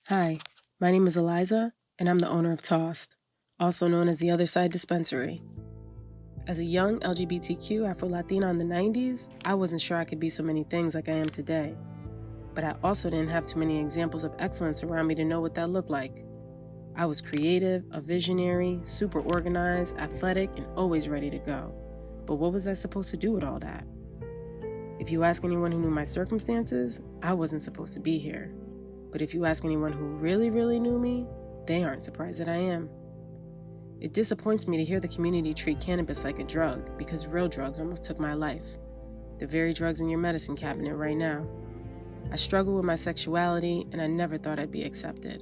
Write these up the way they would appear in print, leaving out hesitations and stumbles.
Hi, my name is Eliza, and I'm the owner of Tossed, also known as the Other Side Dispensary. As a young LGBTQ Afro-Latina in the 90s, I wasn't sure I could be so many things like I am today. But I also didn't have too many examples of excellence around me to know what that looked like. I was creative, a visionary, super organized, athletic, and always ready to go. But what was I supposed to do with all that? If you ask anyone who knew my circumstances, I wasn't supposed to be here. But if you ask anyone who really knew me, they aren't surprised that I am. It disappoints me to hear the community treat cannabis like a drug, because real drugs almost took my life. The very drugs in your medicine cabinet right now. I struggled with my sexuality, and I never thought I'd be accepted.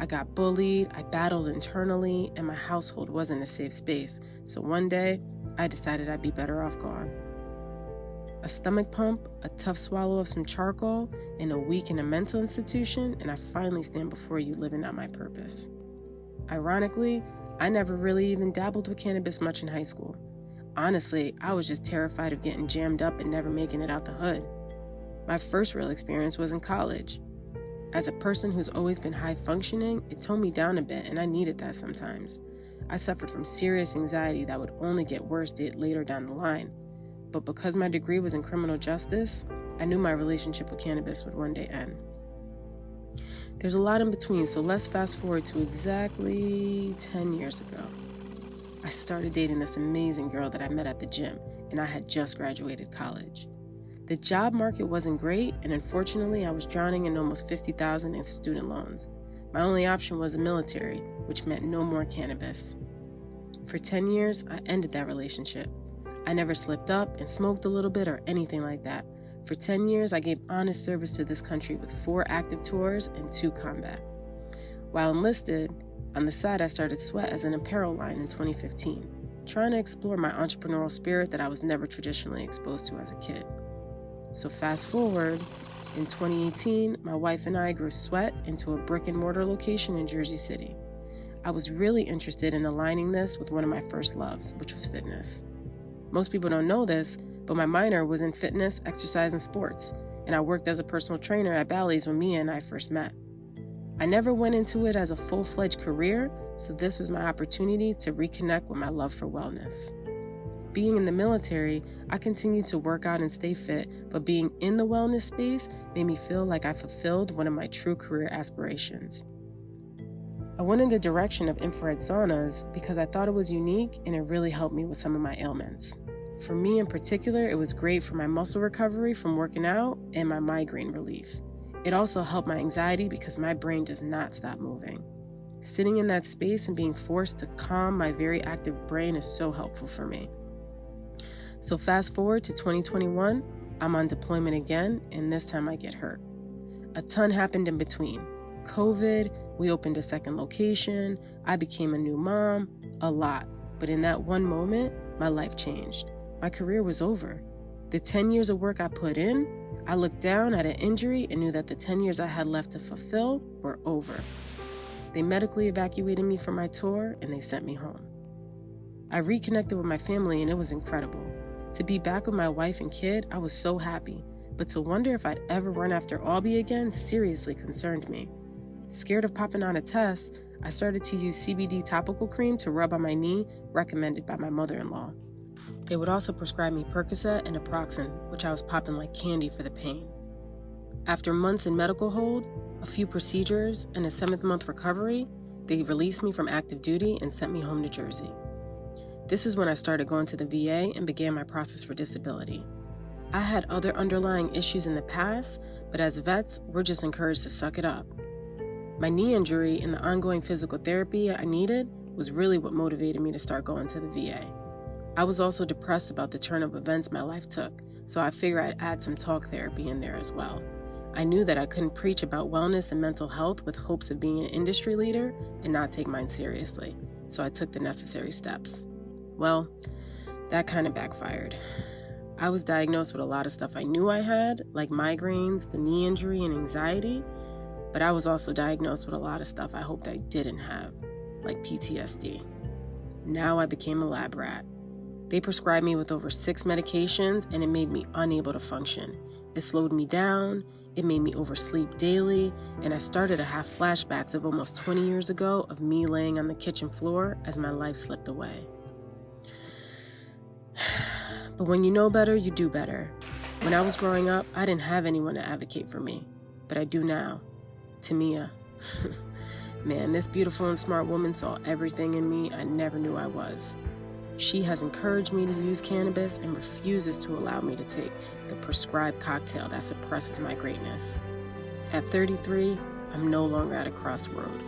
I got bullied, I battled internally, and my household wasn't a safe space, so one day, I decided I'd be better off gone. A stomach pump, a tough swallow of some charcoal, and a week in a mental institution, and I finally stand before you living out my purpose. Ironically, I never really even dabbled with cannabis much in high school. Honestly, I was just terrified of getting jammed up and never making it out the hood. My first real experience was in college. As a person who's always been high functioning, it toned me down a bit, and I needed that sometimes. I suffered from serious anxiety that would only get worse later down the line. But because my degree was in criminal justice, I knew my relationship with cannabis would one day end. There's a lot in between, so let's fast forward to exactly 10 years ago. I started dating this amazing girl that I met at the gym, and I had just graduated college. The job market wasn't great, and unfortunately, I was drowning in almost $50,000 in student loans. My only option was the military, which meant no more cannabis. For 10 years, I ended that relationship. I never slipped up and smoked a little bit or anything like that. For 10 years, I gave honest service to this country with 4 active tours and 2 combat. While enlisted, on the side I started Sweat as an apparel line in 2015, trying to explore my entrepreneurial spirit that I was never traditionally exposed to as a kid. So fast forward, in 2018, my wife and I grew Sweat into a brick and mortar location in Jersey City. I was really interested in aligning this with one of my first loves, which was fitness. Most people don't know this, but my minor was in fitness, exercise, and sports, and I worked as a personal trainer at Bally's when Mia and I first met. I never went into it as a full-fledged career, so this was my opportunity to reconnect with my love for wellness. Being in the military, I continued to work out and stay fit, but being in the wellness space made me feel like I fulfilled one of my true career aspirations. I went in the direction of infrared saunas because I thought it was unique and it really helped me with some of my ailments. For me in particular, it was great for my muscle recovery from working out and my migraine relief. It also helped my anxiety because my brain does not stop moving. Sitting in that space and being forced to calm my very active brain is so helpful for me. So fast forward to 2021, I'm on deployment again, and this time I get hurt. A ton happened in between. COVID, we opened a second location, I became a new mom, a lot. But in that one moment, my life changed. My career was over. The 10 years of work I put in, I looked down at an injury and knew that the 10 years I had left to fulfill were over. They medically evacuated me from my tour and they sent me home. I reconnected with my family and it was incredible. To be back with my wife and kid, I was so happy. But to wonder if I'd ever run after Albie again seriously concerned me. Scared of popping on a test, I started to use CBD topical cream to rub on my knee, recommended by my mother-in-law. They would also prescribe me Percocet and Naproxen, which I was popping like candy for the pain. After months in medical hold, a few procedures, and a 7th-month recovery, they released me from active duty and sent me home to Jersey. This is when I started going to the VA and began my process for disability. I had other underlying issues in the past, but as vets, we're just encouraged to suck it up. My knee injury and the ongoing physical therapy I needed was really what motivated me to start going to the VA. I was also depressed about the turn of events my life took, so I figured I'd add some talk therapy in there as well. I knew that I couldn't preach about wellness and mental health with hopes of being an industry leader and not take mine seriously, so I took the necessary steps. Well, that kind of backfired. I was diagnosed with a lot of stuff I knew I had, like migraines, the knee injury, and anxiety, but I was also diagnosed with a lot of stuff I hoped I didn't have, like PTSD. Now I became a lab rat. They prescribed me with over 6 medications and it made me unable to function. It slowed me down, It made me oversleep daily, and I started to have flashbacks of almost 20 years ago of me laying on the kitchen floor as my life slipped away. But when you know better, you do better. When I was growing up, I didn't have anyone to advocate for me, but I do now. Tamia. Man, this beautiful and smart woman saw everything in me I never knew I was. She has encouraged me to use cannabis and refuses to allow me to take the prescribed cocktail that suppresses my greatness. At 33, I'm no longer at a crossroad.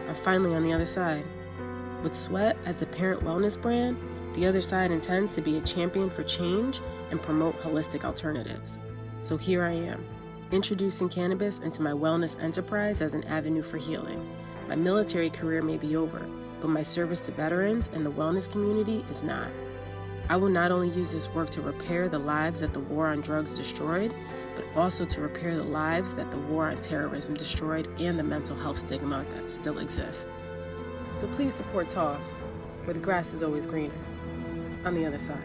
I'm finally on the other side. With Sweat as the parent wellness brand, the other side intends to be a champion for change and promote holistic alternatives. So here I am, introducing cannabis into my wellness enterprise as an avenue for healing. My military career may be over, but my service to veterans and the wellness community is not. I will not only use this work to repair the lives that the war on drugs destroyed, but also to repair the lives that the war on terrorism destroyed and the mental health stigma that still exists. So please support Tossed, where the grass is always greener. On the other side.